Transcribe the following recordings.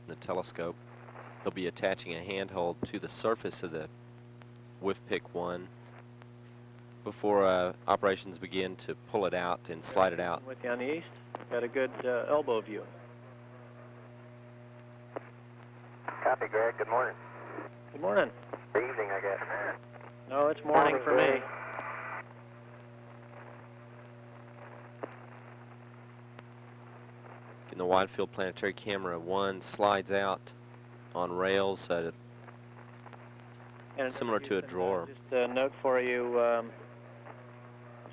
the telescope. He'll be attaching a handhold to the surface of the WIFPIC 1 before operations begin to pull it out and slide it out. With you on the east, got a good elbow view. Copy, Greg. Good morning. Good morning. Evening, I guess. No, it's morning for me. And the wide field planetary camera 1 slides out on rails similar to a drawer. Just a note for you,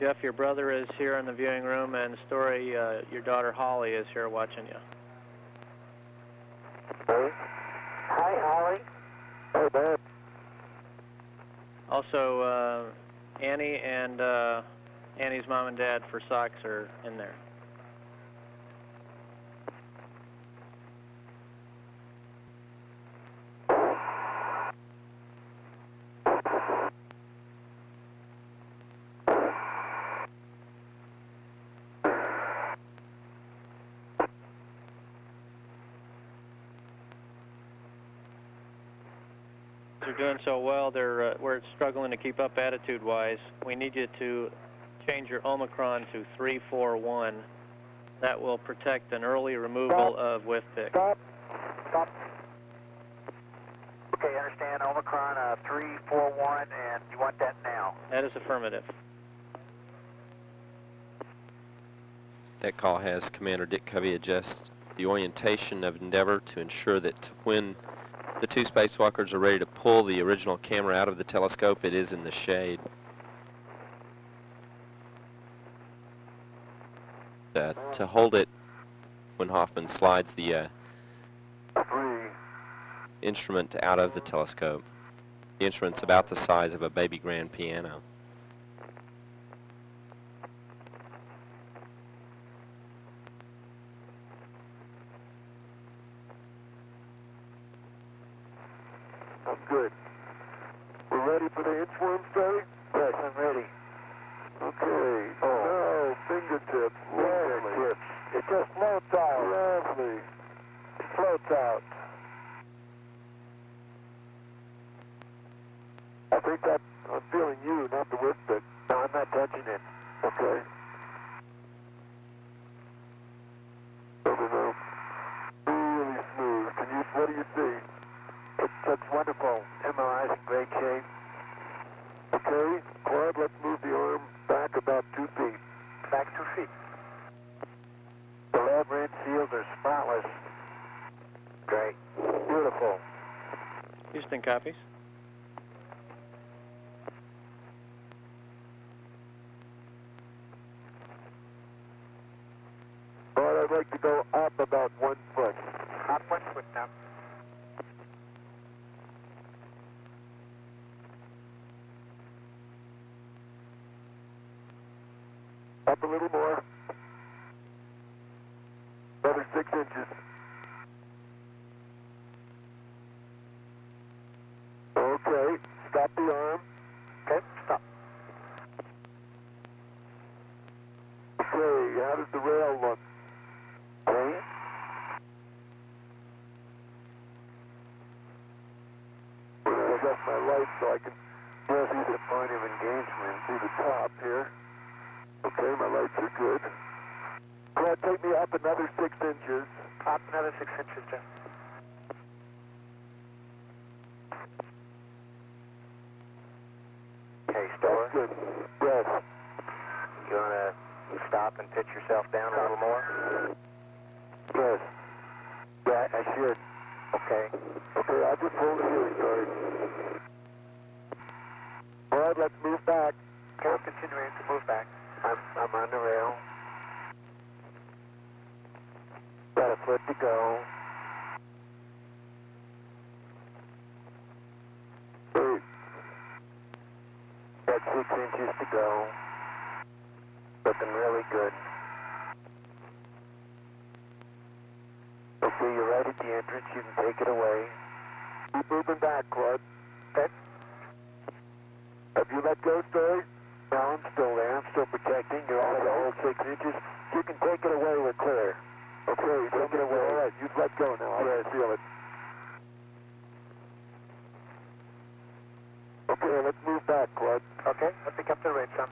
Jeff, your brother is here in the viewing room, and Story, your daughter Holly is here watching you. Hey. Hi, Holly. Hey, Dad. Also, Annie and Annie's mom and dad for socks are in there. They're doing so well, we're struggling to keep up attitude-wise. We need you to change your Omicron to 341. That will protect an early removal of WIFPIC. Stop. Okay, understand. Omicron 341, and you want that now? That is affirmative. That call has Commander Dick Covey adjust the orientation of Endeavour to ensure that when the 2 spacewalkers are ready to pull the original camera out of the telescope, it is in the shade. To hold it when Hoffman slides the instrument out of the telescope. The instrument's about the size of a baby grand piano. I'm good. We're ready for the inchworm study? Yes, I'm ready. Okay. No, fingertips. Fingertips. It just floats out. Lovely. It floats out. I think that I'm feeling you, not the WIFPIC. No, I'm not touching it. Okay. No. Really smooth. What do you see? That's wonderful. MRI's in great shape. Okay, Claude, let's move the arm back about 2 feet. Back 2 feet. The labyrinth seals are spotless. Great. Beautiful. Houston copies. Claude, I'd like to go up about 1 foot. Up 1 foot now. Up a little more. Another 6 inches. Okay, stop the arm. Okay, stop. Okay, how does the rail look? Okay. I'm going to adjust my light so I can see the point of engagement through the top here. Okay, my lights are good. Claude, take me up another 6 inches. Up another 6 inches, Jeff. Okay, Store. That's good. Yes. You want to stop and pitch yourself down a little more? Yes. Yeah, I should. Okay. Okay, I'll just hold it here, Story. All right, let's move back. Okay, we're continuing to move back. I'm on the rail. Got a foot to go. Got 6 inches to go. Looking really good. Okay, you're right at the entrance. You can take it away. Keep moving back, Claude. Okay. Have you let go, Story? No, I'm still there. I'm still protecting. You're all the whole 6 inches. You can take it away. We're clear. Okay, take it away. All right. good. You've let go now. I feel it. Okay, let's move back, Claude. Okay, let's pick up the rate, son.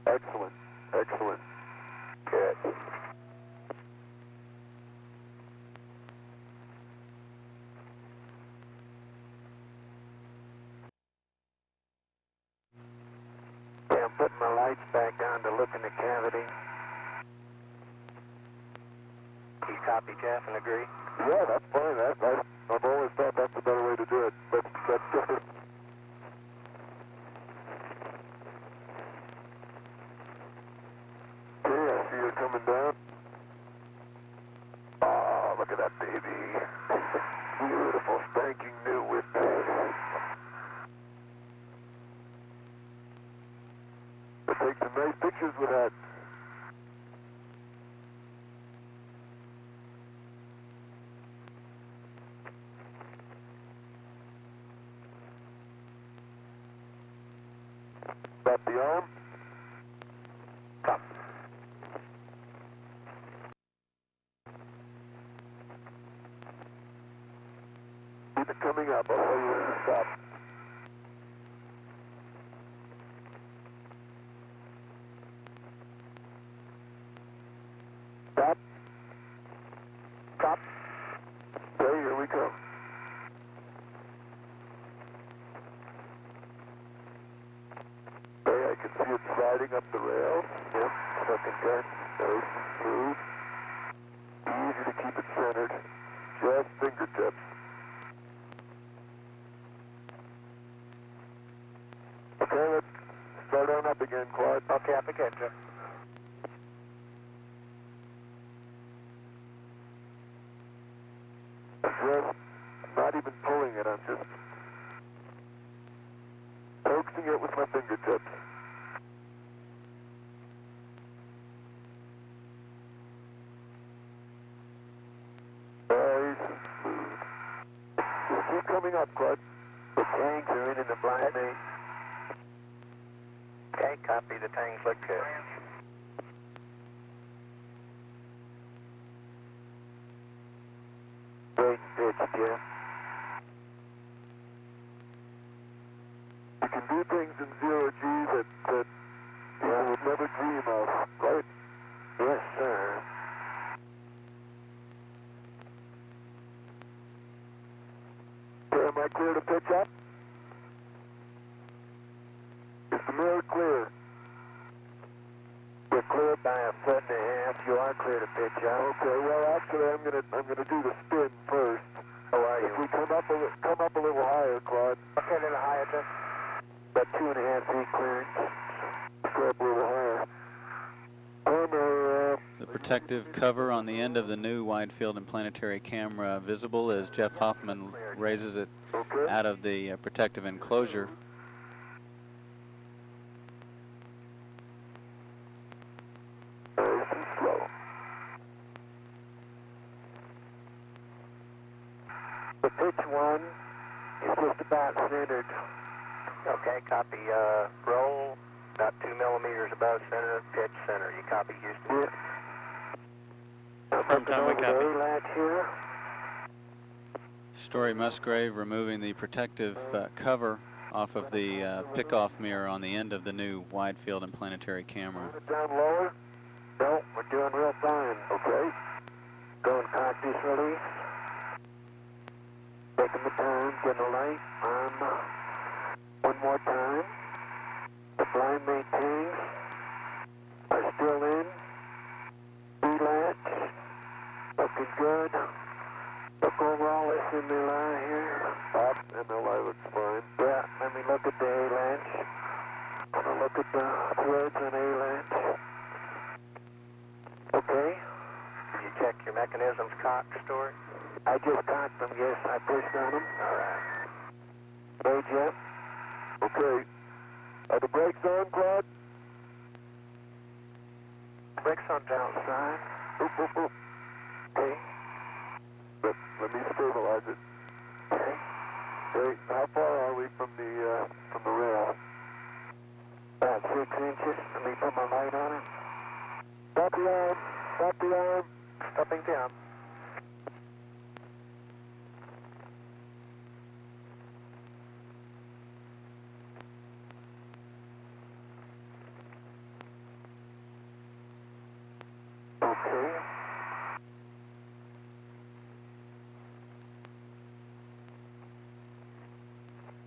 Excellent. Excellent. Good. Okay, I'm putting my lights back on to look in the cavity. You copy, Jeff, and agree? Yeah, that's fine. I've always thought that's the better way to do it. That's different. Okay, I see you coming down. Oh, look at that baby. Beautiful, spanking new with We'll take some nice pictures with that. Got the arm. Stop. Keep it coming up. I'll tell you when to stop. Stop. Stop. Okay, here we go. Okay, I can see it sliding up the rail. Yep, looking good. Nice and smooth. Easy to keep it centered. Just fingertips. Okay, let's start on up again, Claude. Okay, up again, Jeff. I'm not even pulling it, I'm just coaxing it with my fingertips. Nice and smooth. Just keep coming up, Claude. The tanks are in the blind main. Okay, copy. The tanks look good. Great pitch, Jeff. You can do things in zero-G that people would never dream of, right? Yes, sir. Okay, am I clear to pitch up? Is the mirror clear? You're clear by 1.5 foot. You are clear to pitch up. Okay, well actually I'm gonna do the spin first. How are you? If we come up a little higher, Claude. Okay, a little higher, Jeff. About 2.5 feet clearance. Go up a little higher. Armor, The protective cover on the end of the new wide field and planetary camera visible as Jeff Hoffman raises it okay. out of the protective enclosure. Nice and slow. The pitch one is just about centered. Okay, copy. Roll about 2 millimeters above center, pitch center. You copy, Houston? Yeah. Confirm time, we copy. The latch here. Story Musgrave removing the protective cover off of the pickoff mirror on the end of the new wide field and planetary camera. Put it down lower. No, we're doing real fine. Okay. Going practice release. Taking the time, getting the light on. One more time. The blind main tanks are still in. Latch. Looking good. Look over all this MLI here. Up, MLI looks fine. Yeah, let me look at the A-latch. Gonna look at the threads on A-latch. Okay. Did you check your mechanisms cock, Story? I just cocked them, yes. I pushed on them. All right. Hey, Jeff. Okay. Are the brakes on, Claude? Brakes on downside. Oop, oop, oop. Okay. Let me stabilize it. Okay. Great. How far are we from the rail? About 6 inches. Let me put my light on it. Stop the arm. Stop the arm. Stopping down. Okay.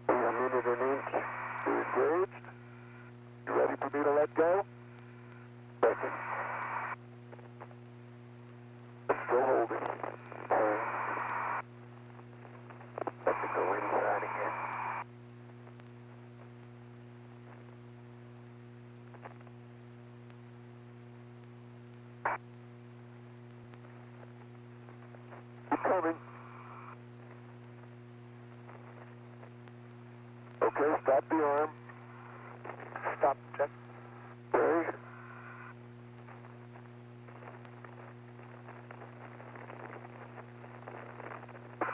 A minute an inch. You engaged? You ready for me to let go? Second. Still holding. Have to go inside again. Keep coming. Okay, stop the arm. Stop. Check. Okay.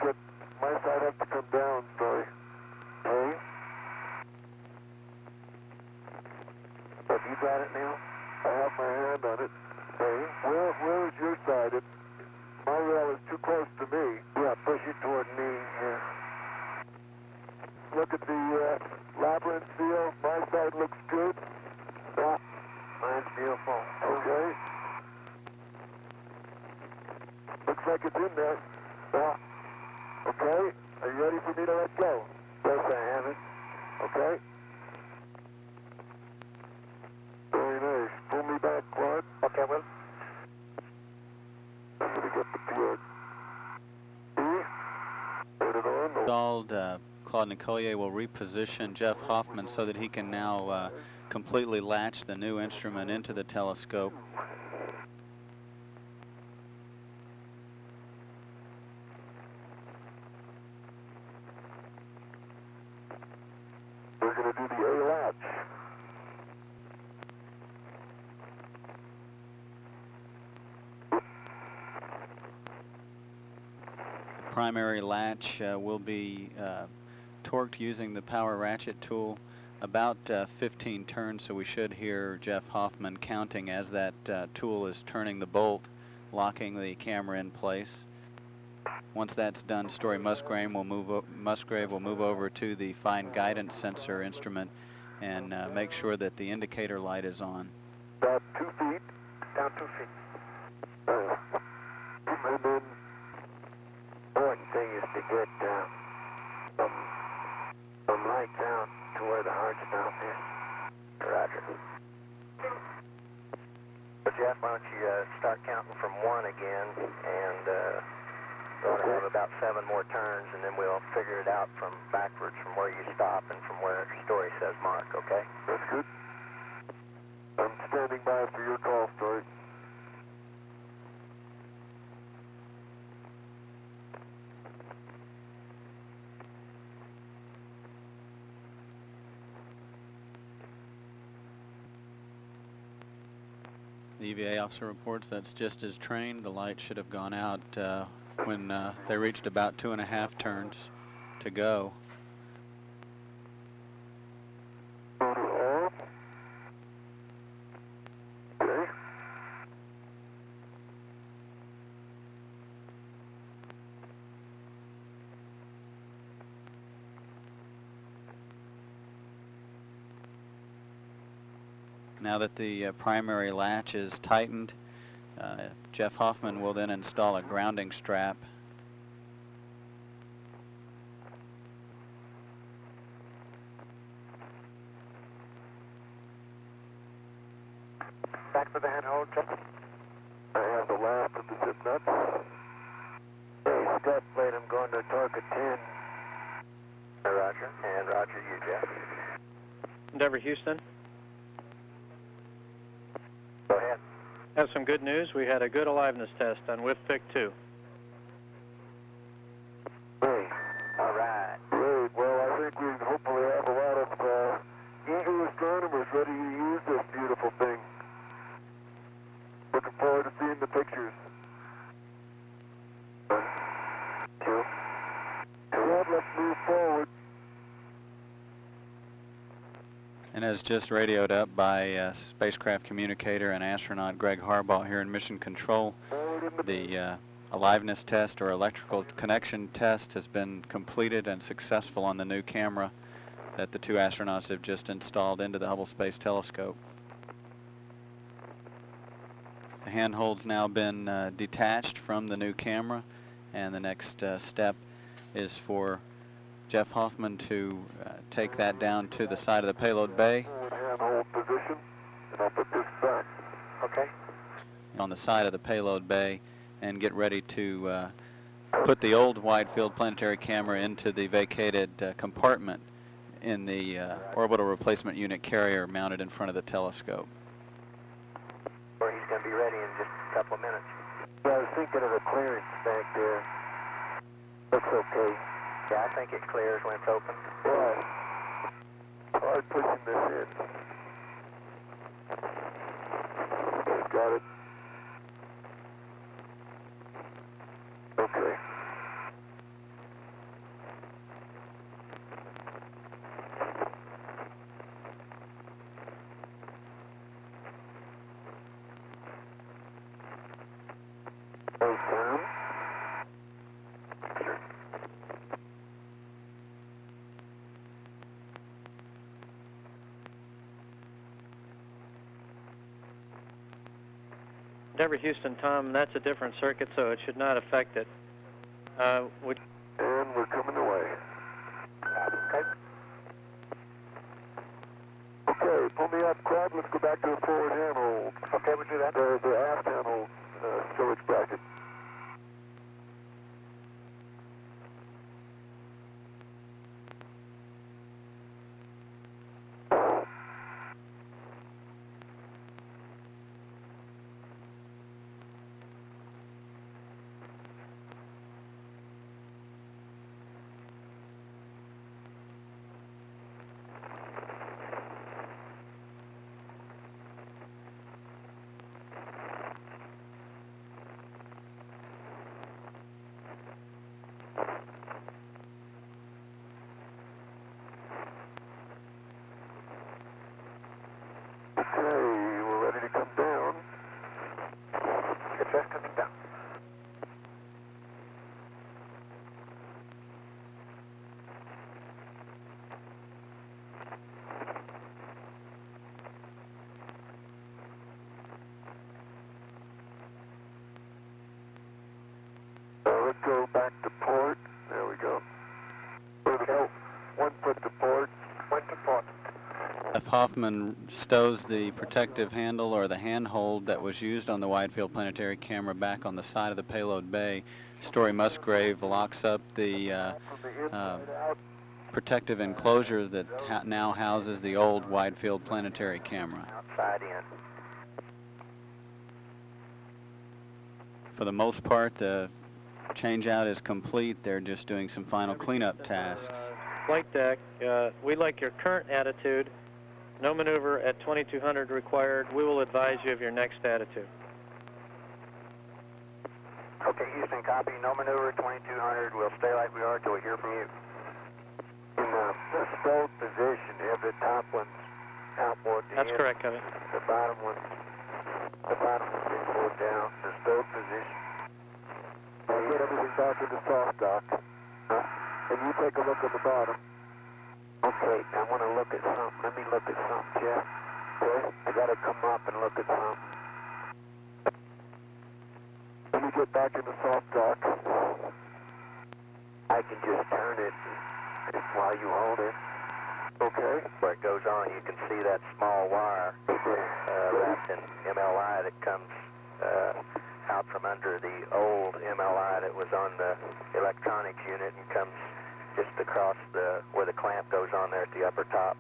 Good. My side has to come down, sorry. Okay. Have you got it now? I have my hand on it. Okay. Where is your side? My rail is too close to me. Yeah, push it toward me. Yeah. Look at the labyrinth field. My side looks good. Yeah. Mine's beautiful. Okay. Looks like it's in there. Yeah. Okay. Are you ready for me to let go? Yes, I have it. Okay. Very nice. Pull me back, Clark. Okay, well. I'm going to get the field. See? Put it on. Installed, Claude Nicollier will reposition Jeff Hoffman so that he can now completely latch the new instrument into the telescope. We're going to do the A latch. The primary latch will be torqued using the power ratchet tool about 15 turns, so we should hear Jeff Hoffman counting as that tool is turning the bolt, locking the camera in place. Once that's done, Story Musgrave will move over to the fine guidance sensor instrument and make sure that the indicator light is on. About 2 feet. Down 2 feet. And then Important thing is to get some lights out to where the hard stop is. Roger. So Jeff, why don't you start counting from 1 again, and we'll have about 7 more turns, and then we'll figure it out from backwards from where you stop and from where Story says mark, okay? that's good. I'm standing by for your call, Story. The EVA officer reports that's just as trained. The light should have gone out when they reached about 2.5 turns to go. Motor off. Okay. Now that the primary latch is tightened, Jeff Hoffman will then install a grounding strap. Back for the handhold, Jeff. I have the last of the zip nuts. Hey, step plate, I'm going to torque at 10. Roger. And Roger, you, Jeff. Endeavour Houston, Go ahead. have some good news. We had a good aliveness test on Whiff Pick 2. Hey. All right. Great. Well, I think we hopefully have a lot of eager astronomers ready to use this beautiful thing. Looking forward to seeing the pictures. 1, 2. Well, let's move forward. And as just radioed up by spacecraft communicator and astronaut Greg Harbaugh here in Mission Control, the aliveness test or electrical connection test has been completed and successful on the new camera that the two astronauts have just installed into the Hubble Space Telescope. The handhold's now been detached from the new camera, and the next step is for Jeff Hoffman to take that down to the side of the payload bay. Handhold position, and I'll put this back. Okay. On the side of the payload bay, and get ready to put the old wide-field planetary camera into the vacated compartment in the orbital replacement unit carrier mounted in front of the telescope. Or he's going to be ready in just a couple of minutes. Yeah, I was thinking of a clearance back there. Looks okay. Yeah, I think it clears when it's open. Yeah. Hard pushing this in. Got it. Okay. Confirm. Denver, Houston, Tom, that's a different circuit, so it should not affect it. Would And we're coming away. Okay. Okay, pull me up, Crab. Let's go back to the forward handhold. Okay, we'll do that. The aft handhold storage bracket. Okay, we're ready to come down. It's just coming down. Let's go back to port. There we go. Vertical. 1 foot to port. 1 to port. Jeff Hoffman stows the protective handle or the handhold that was used on the wide-field planetary camera back on the side of the payload bay. Story Musgrave locks up the protective enclosure that now houses the old wide-field planetary camera. Outside in. For the most part, the change-out is complete. They're just doing some final cleanup tasks. flight deck, we like your current attitude. No maneuver at 2200 required. We will advise you of your next attitude. Okay, Houston, copy. No maneuver, 2200. We'll stay like we are till we hear from you. In the stowed position, you have the top ones outboard. That's correct, Covey. The bottom one's inboard down. The stowed position. I'll get everything back into soft dock. And you take a look at the bottom. Okay, I want to look at something. Let me look at something, Jeff. Okay? I got to come up and look at something. Let me get back in the soft dock. I can just turn it while you hold it. Okay. Where it goes on, you can see that small wire wrapped in MLI that comes out from under the old MLI that was on the electronics unit and comes just across where the clamp goes on there at the upper top.